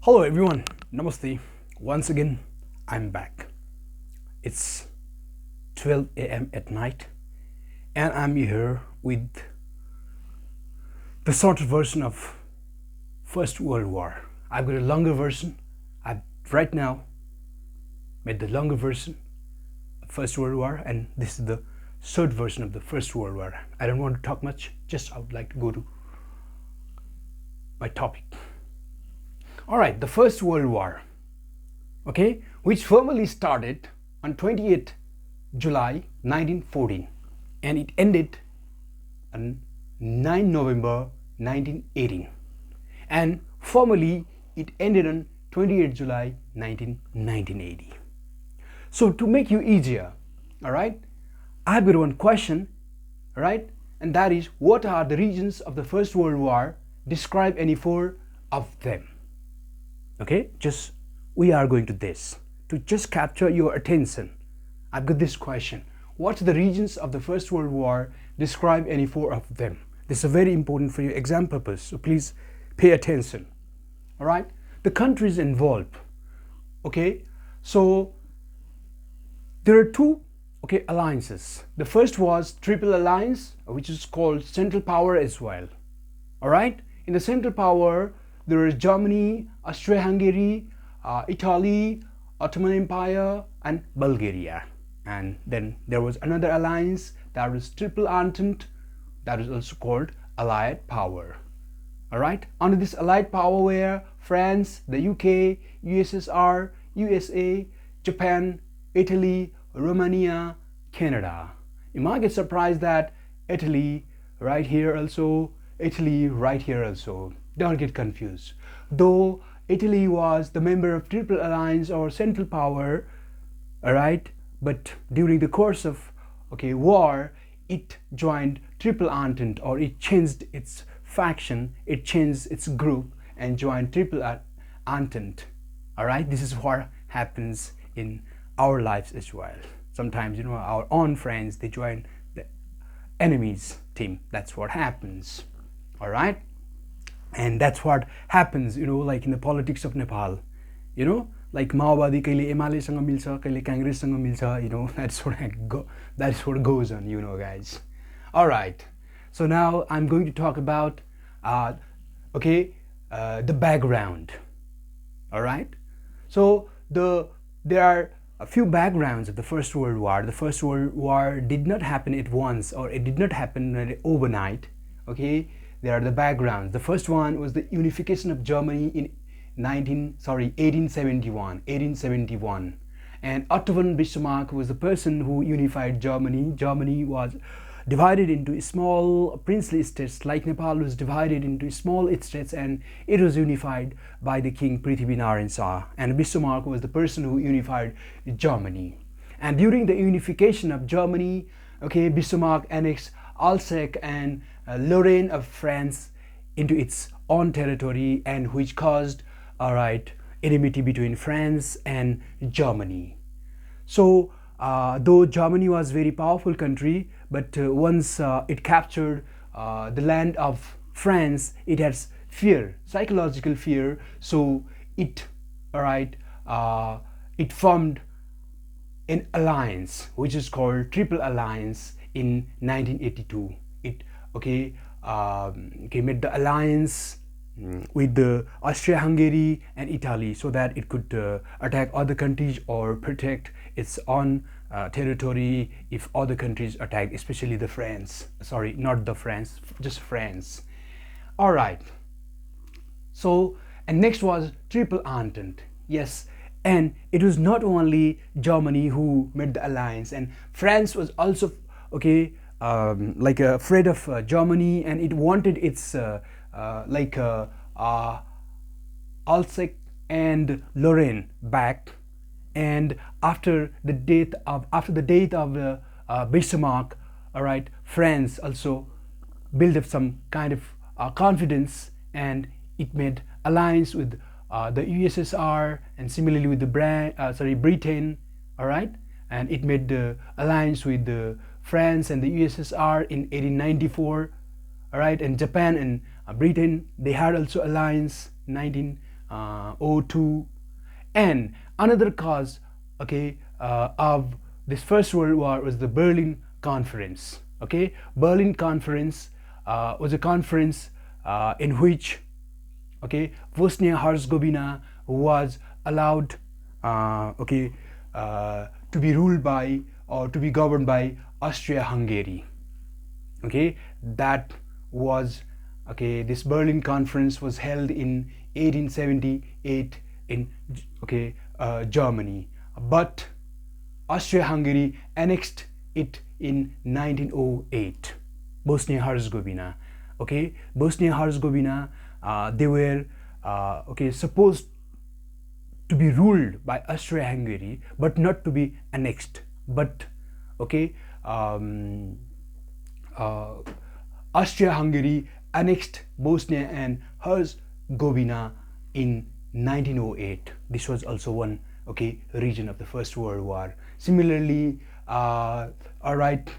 Hello everyone, Namaste. Once again, I'm back. It's 12 a.m. at night, and I'm here with the shorter version of First World War. I've got a longer version. I've right now made the longer version of First World War, and this is the short version of the First World War. I don't want to talk much, just I would like to go to my topic. All right, the First World War, okay, which formally started on 28th July 1914 and it ended on 9 November 1918, and formally it ended on 28th July 1980. So to make you easier, all right, I've got one question, all right, and that is, what are the regions of the First World War? Describe any four of them. Okay, just we are going to this to just capture your attention. I've got this question: what's the regions of the First World War? Describe any four of them. This is very important for your exam purpose, so please pay attention. All right, the countries involved. Okay, so there are two alliances. The first was Triple Alliance, which is called Central Power as well. All right, in the Central Power there is Germany, Austria-Hungary, Italy, Ottoman Empire, and Bulgaria. And then there was another alliance, that was Triple Entente, that is also called Allied Power. All right, under this Allied Power were France, the UK, USSR, USA, Japan, Italy, Romania, Canada. You might get surprised that Italy right here also, Italy right here also. Don't get confused. Though Italy was the member of Triple Alliance or Central Power, all right, but during the course of war, it joined Triple Entente, or it changed its faction, it changed its group and joined Triple Entente. All right, this is what happens in our lives as well. Sometimes, our own friends, they join the enemy's team. That's what happens. All right, and that's what happens, like in the politics of Nepal, like Maowadi kaile MLA सँग मिल्छ, kaile Congress सँग मिल्छ, that's what goes on, guys. All right, so now I'm going to talk about the background. All right, so there are a few backgrounds of the First World War. The First World War did not happen at once, or it did not happen overnight. Okay, there are the backgrounds. The first one was the unification of Germany in 1871, and Otto von Bismarck was the person who unified Germany. Germany was divided into small princely states, like Nepal was divided into small states, and it was unified by the King Prithvi Shah, and Bismarck was the person who unified Germany. And during the unification of Germany, Bismarck annexed Alsace and Lorraine of France into its own territory, and which caused enmity between France and Germany. So though Germany was a very powerful country, but once it captured the land of France, it has fear, psychological fear. So it formed an alliance which is called Triple Alliance in 1982. It made the alliance with the Austria-Hungary and Italy, so that it could attack other countries or protect its own territory if other countries attacked, especially the France. Sorry, not the France, just France. All right. So, and next was Triple Entente. Yes, and it was not only Germany who made the alliance, and France was also afraid of Germany, and it wanted its Alsace and Lorraine back. And after the death of Bismarck, France also built up some kind of confidence, and it made alliance with the USSR, and similarly with the Britain. All right, and it made the alliance with the France and the USSR in 1894. All right, and Japan and Britain, they had also alliance in O2. And another cause, okay, of this First World War was the Berlin Conference. Okay, Berlin Conference was a conference in which, okay, Bosnia-Herzegovina was allowed, to be ruled by or to be governed by Austria-Hungary. Okay, that was, okay, this Berlin Conference was held in 1878 in, okay, Germany, but Austria-Hungary annexed it in 1908. Bosnia-Herzegovina, okay, Bosnia-Herzegovina, they were, okay, supposed to be ruled by Austria-Hungary, but not to be annexed. But, okay, Austria-Hungary annexed Bosnia and Herzegovina in 1908. This was also one, okay, region of the First World War. Similarly, all right,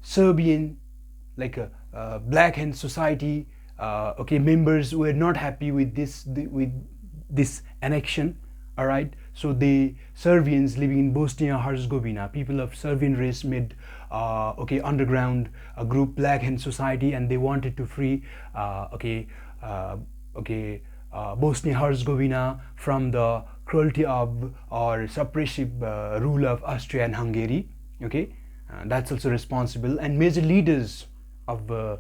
Serbian, like Black Hand Society, okay, members were not happy with this annexion. All right, so the Serbians living in Bosnia-Herzegovina, people of Serbian race, made okay, underground group Black Hand Society, and they wanted to free Bosnia-Herzegovina from the cruelty of or suppressive rule of Austria and Hungary. Okay, that's also responsible. And major leaders of the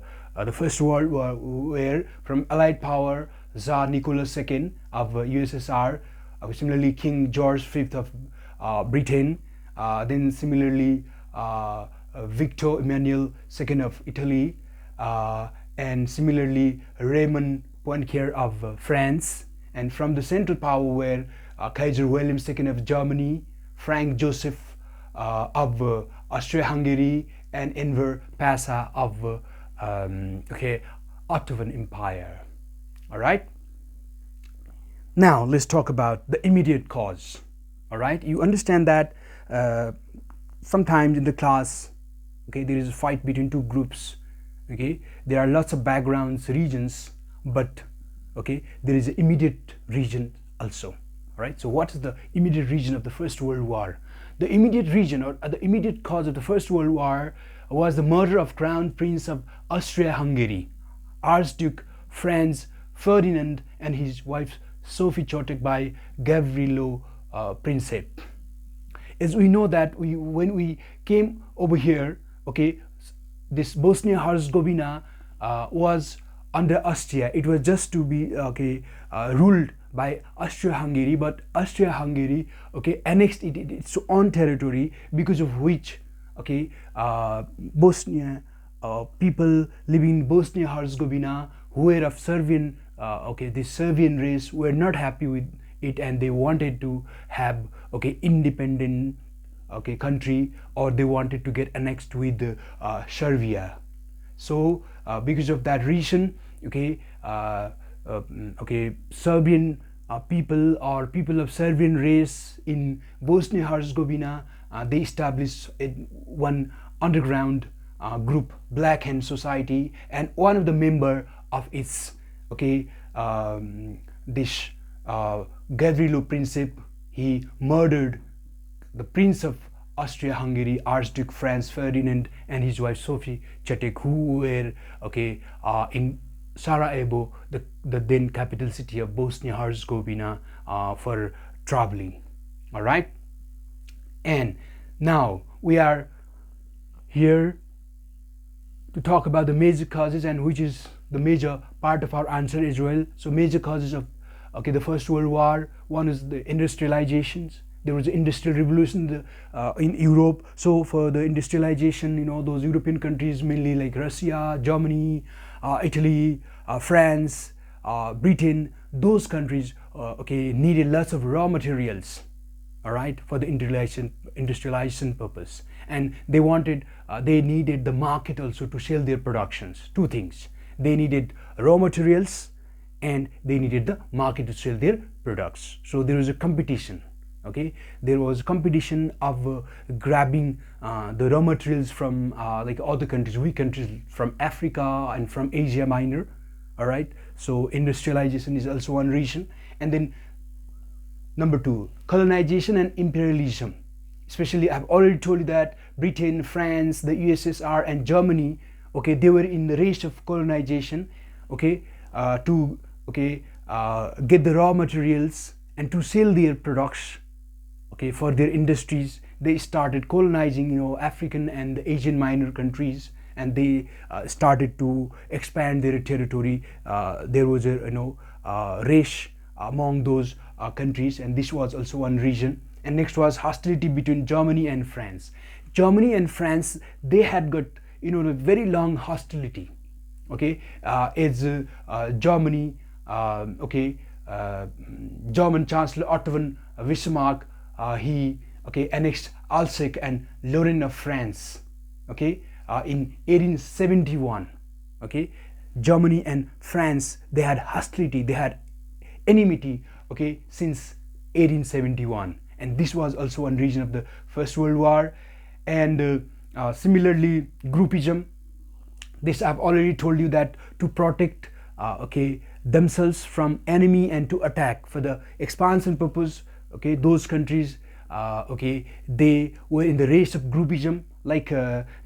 First World War were from Allied power Tsar Nicholas II of USSR, similarly King George V of Britain, then similarly Victor Emmanuel II of Italy, and similarly Raymond Poincaré of France, and from the Central Power were Kaiser Wilhelm II of Germany, Frank Joseph of Austria-Hungary, and Enver Pasha of Ottoman Empire. All right. Now let's talk about the immediate cause. All right, you understand that sometimes in the class, okay, there is a fight between two groups. Okay, there are lots of backgrounds, regions, but okay, there is an immediate region also. All right, so what is the immediate region of the First World War? The immediate region or the immediate cause of the First World War was the murder of Crown Prince of Austria-Hungary, Archduke Franz Ferdinand, and his wife Sophie Chotek by Gavrilo Princip. As we know that when we came over here, okay, this Bosnia-Herzegovina was under Austria. It was just to be ruled by Austria-Hungary, but Austria-Hungary, okay, annexed it its own territory, because of which, okay, Bosnia people living in Bosnia-Herzegovina who were of Serbian, this Serbian race, were not happy with it, and they wanted to have, okay, independent, okay, country, or they wanted to get annexed with Serbia. So because of that reason, okay, Serbian people or people of Serbian race in Bosnia-Herzegovina, they established one underground group, Black Hand Society, and one of the member of its, okay, this Gavrilo Princip, he murdered the Prince of Austria-Hungary, Archduke Franz Ferdinand, and his wife Sophie Chotek, who were, okay, in Sarajevo, the then capital city of Bosnia-Herzegovina, for traveling. All right, and now we are here to talk about the major causes, and which is the major part of our answer as well. So major causes of, okay, the First World War. One is the industrializations. There was an industrial revolution in Europe. So for the industrialization, you know, those European countries, mainly like Russia, Germany, Italy, France, Britain, those countries, okay, needed lots of raw materials, all right, for the industrialization purpose, and they wanted, they needed the market also to sell their productions. Two things: they needed raw materials, and they needed the market to sell their products. So there was a competition. Okay, there was competition of grabbing the raw materials from like other countries, weak countries from Africa and from Asia Minor. All right, so industrialization is also one reason. And then number two, colonization and imperialism. Especially, I've already told you that Britain, France, the USSR, and Germany, okay, they were in the race of colonization, okay, to get the raw materials and to sell their products, okay, for their industries. They started colonizing, African and Asian minor countries, and they started to expand their territory. There was a race among those countries, and this was also one reason. And next was hostility between Germany and France. Germany and France, they had got a very long hostility. Okay, as Germany, German Chancellor Otto von Bismarck, he annexed Alsace and Lorraine of France. Okay, in 1871. Okay, Germany and France, they had hostility, they had enmity, okay, since 1871, and this was also one reason of the First World War. And similarly, groupism. This I've already told you that to protect themselves from enemy and to attack for the expansion purpose, okay, those countries, they were in the race of groupism, like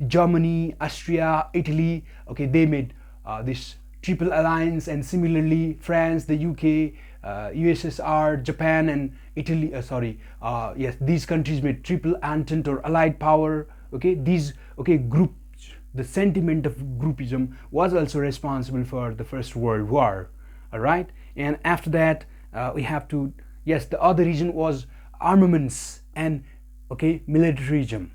Germany, Austria, Italy. Okay, they made this triple alliance, and similarly France, the UK, USSR, Japan, and Italy. Yes, these countries made triple entente or allied power. Okay, these groups. The sentiment of groupism was also responsible for the First World War. All right, and after that we have to, yes, the other reason was armaments and militarism.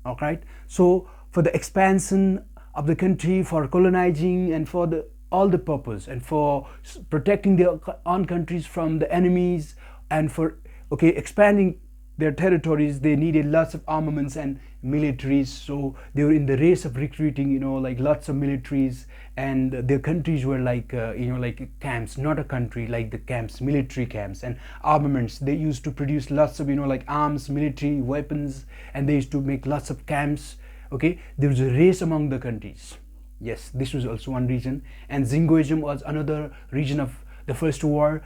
All right, so for the expansion of the country, for colonizing, and for all the purpose, and for protecting their own countries from the enemies, and for expanding their territories, they needed lots of armaments and militaries. So they were in the race of recruiting, like lots of militaries, and their countries were like like camps, not a country, like the camps, military camps. And armaments, they used to produce lots of like arms, military weapons, and they used to make lots of camps. Okay, there was a race among the countries. Yes, this was also one reason. And Jingoism was another region of the First War.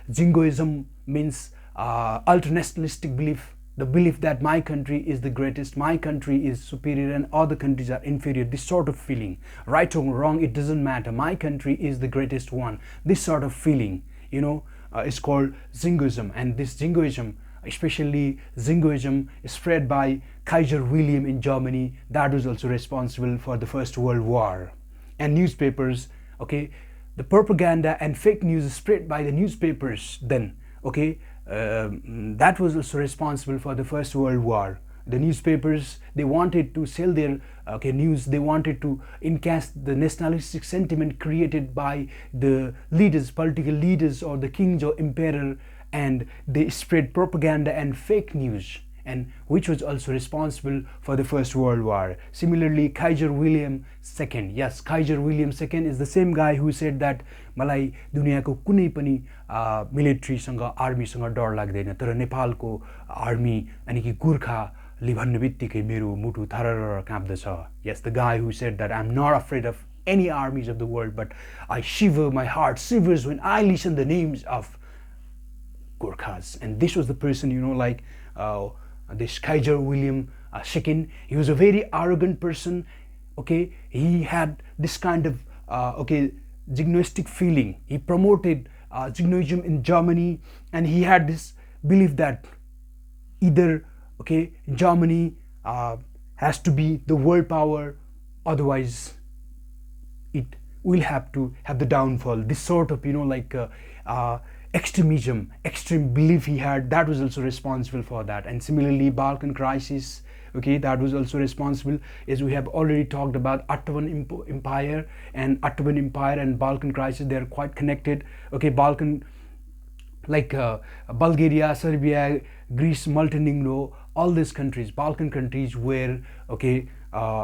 Jingoism means ultranationalistic belief, the belief that my country is the greatest, my country is superior, and other countries are inferior. This sort of feeling, right or wrong, it doesn't matter, my country is the greatest one. This sort of feeling, is called Jingoism. And this Jingoism, especially Jingoism, is spread by Kaiser Wilhelm in Germany. That was also responsible for the First World War. And newspapers, the propaganda and fake news spread by the newspapers then, that was also responsible for the First World War. The newspapers, they wanted to sell their news. They wanted to encast the nationalistic sentiment created by the leaders, political leaders, or the kings or emperor, and they spread propaganda and fake news, and which was also responsible for the First World War. Similarly, Kaiser Wilhelm II. Yes, Kaiser Wilhelm II is the same guy who said that मलाई दुनियाँको कुनै पनि मिलिट्रीसँग आर्मीसँग डर लाग्दैन, तर नेपालको army अनि कि गोर्खाले भन्ने बित्तिकै मेरो मुटु थरर काँप्दछ. Yes, the guy who said that I'm not afraid of any armies of the world, but I shiver, my heart shivers when I listen the names of Gorkhas. And this was the person, this Kaiser Wilhelm II. He was a very arrogant person. He had this kind of Jingoistic feeling. He promoted Jingoism in Germany, and he had this belief that either Germany has to be the world power, otherwise it will have to have the downfall. This sort of extremism, extreme belief he had, that was also responsible for that. And similarly, Balkan crisis, that was also responsible, as we have already talked about. Ottoman Empire and Balkan crisis, they are quite connected. Balkan, like Bulgaria, Serbia, Greece, Montenegro, all these countries, Balkan countries, were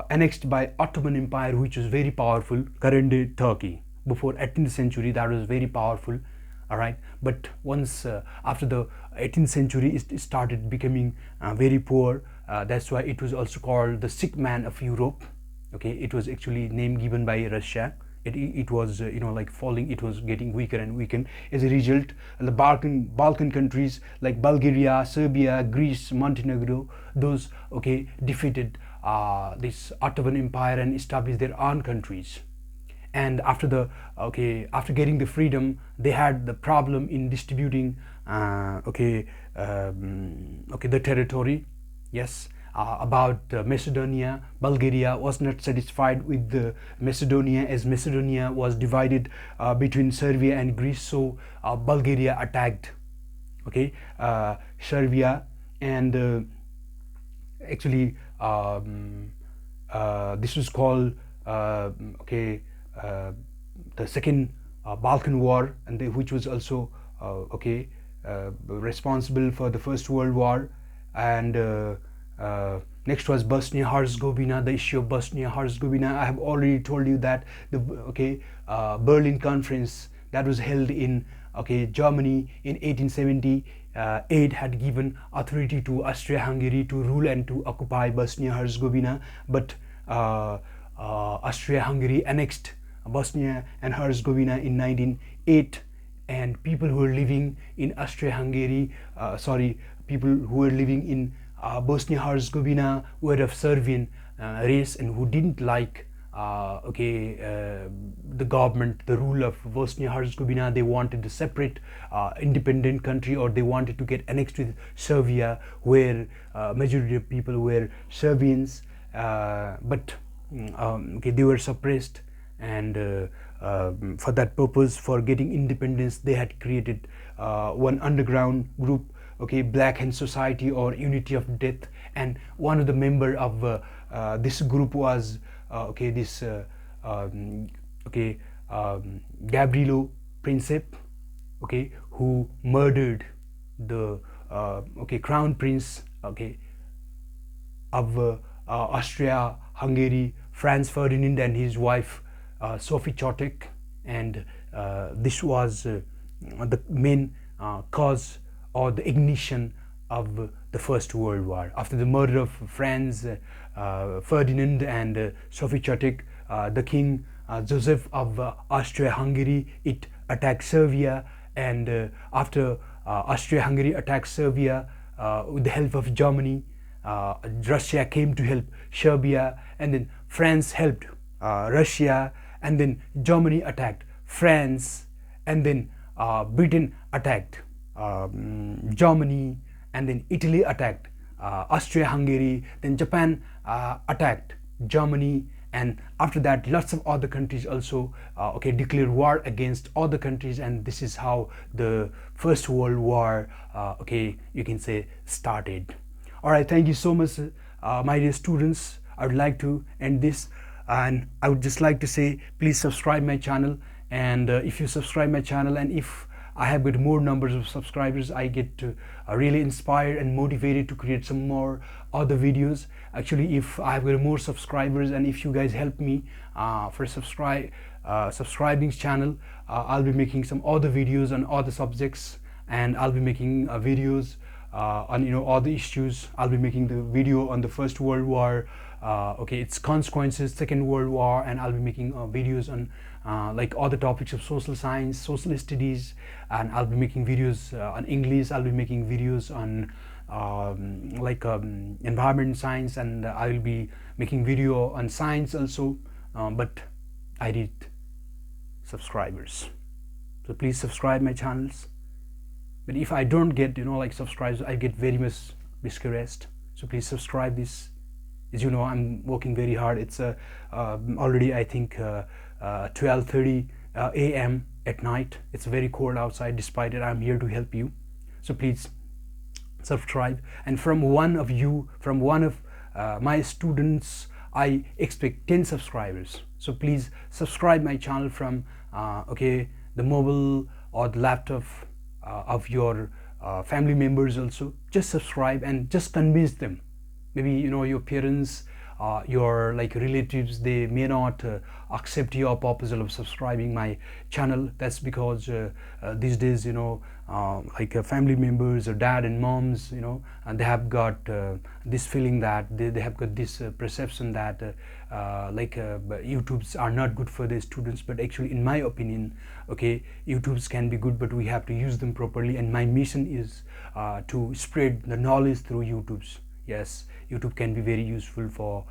annexed by Ottoman Empire, which was very powerful. Current day Turkey, before 18th century, that was very powerful. All right, but once after the 18th century, it started becoming very poor. That's why it was also called the sick man of Europe. It was actually name given by Russia. it was like falling. It was getting weaker and weaker. As a result, the Balkan countries like Bulgaria, Serbia, Greece, Montenegro, those defeated this Ottoman Empire and established their own countries. And after getting the freedom, they had the problem in distributing the territory. Yes. About Macedonia. Bulgaria was not satisfied with the Macedonia, as Macedonia was divided between Serbia and Greece. So Bulgaria attacked Serbia, and actually this was called the Second Balkan War, and which was also responsible for the First World War. And next was Bosnia-Herzegovina. The issue of Bosnia-Herzegovina, I have already told you that the Berlin Conference that was held in Germany in 1878 had given authority to Austria-Hungary to rule and to occupy Bosnia-Herzegovina, but Austria-Hungary annexed Bosnia and Herzegovina in 1908, and people who were living in people who were living in Bosnia-Herzegovina were of Serbian race, and who didn't like the government, the rule of Bosnia-Herzegovina. They wanted a separate independent country, or they wanted to get annexed with Serbia, where majority of people were Serbians, but they were suppressed, and for that purpose, for getting independence, they had created one underground group, Black Hand Society, or Unity of Death. And one of the member of this group was Gabrielo Princip, who murdered the crown prince of Austria-Hungary, Franz Ferdinand, and his wife Sophie Chotek. And this was the main cause, or the ignition, of the First World War. After the murder of Franz Ferdinand and Sophie Chotek, the king Joseph of Austria-Hungary, it attacked Serbia, and after Austria-Hungary attacked Serbia with the help of Germany, Russia came to help Serbia, and then France helped Russia, and then Germany attacked France, and then Britain attacked Germany, and then Italy attacked Austria-Hungary, then Japan attacked Germany, and after that lots of other countries also declared war against other countries, and this is how the First World War you can say started. All right, thank you so much, my dear students. I would like to end this, and I would just like to say, please subscribe my channel, and if you subscribe my channel, and if I have got more numbers of subscribers, I get really inspired and motivated to create some more other videos. Actually, if I have got more subscribers, and if you guys help me for subscribing this channel, I'll be making some other videos on other subjects, and I'll be making videos on all the issues. I'll be making the video on the First World War, its consequences, Second World War, and I'll be making videos on like other topics of social science, social studies, and I'll be making videos on English. I'll be making videos on environment science, and I will be making video on science also, but I need subscribers, so please subscribe my channels. But if I don't get subscribers, I get very much discouraged. So please subscribe this. As you know, I'm working very hard. It's already, I think, 12:30 a.m. at night. It's very cold outside. Despite it, I'm here to help you. So please subscribe. And from one of my students, I expect 10 subscribers. So please subscribe my channel from the mobile or the laptop of your family members also. Just subscribe and just convince them. Maybe your parents your like relatives, they may not accept your proposal of subscribing my channel. That's because these days, you know, like family members or dad and moms, you know, and they have got this feeling that they have got this perception that YouTubes are not good for the students. But actually, in my opinion, okay, YouTubes can be good, but we have to use them properly. And my mission is to spread the knowledge through YouTubes. Yes, YouTube can be very useful for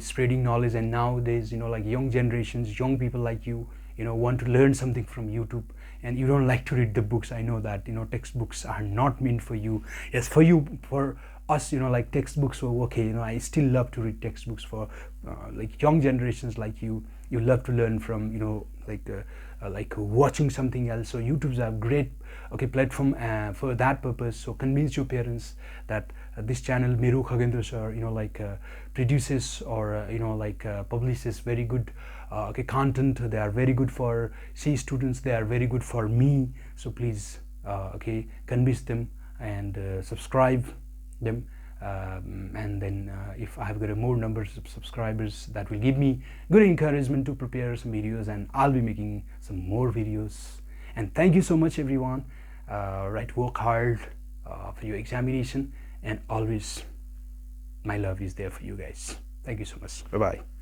spreading knowledge. And nowadays, you know, like young generations, young people like you know, want to learn something from YouTube, and you don't like to read the books. I know that, you know, textbooks are not meant for you. Yes, for you, for us, you know, like textbooks were okay. You know, I still love to read textbooks. For like young generations like you love to learn from, you know, like watching something else. So YouTube's a great platform for that purpose. So convince your parents that this channel, Meru Khagendra sir, you know, like produces or you know, like publishes very good content. They are very good for C students, they are very good for me. So please convince them and subscribe them, and then if I have got a more numbers of subscribers, that will give me good encouragement to prepare some videos, and I'll be making some more videos. And thank you so much, everyone. Right, work hard for your examination, and always my love is there for you guys. Thank you so much. Bye bye.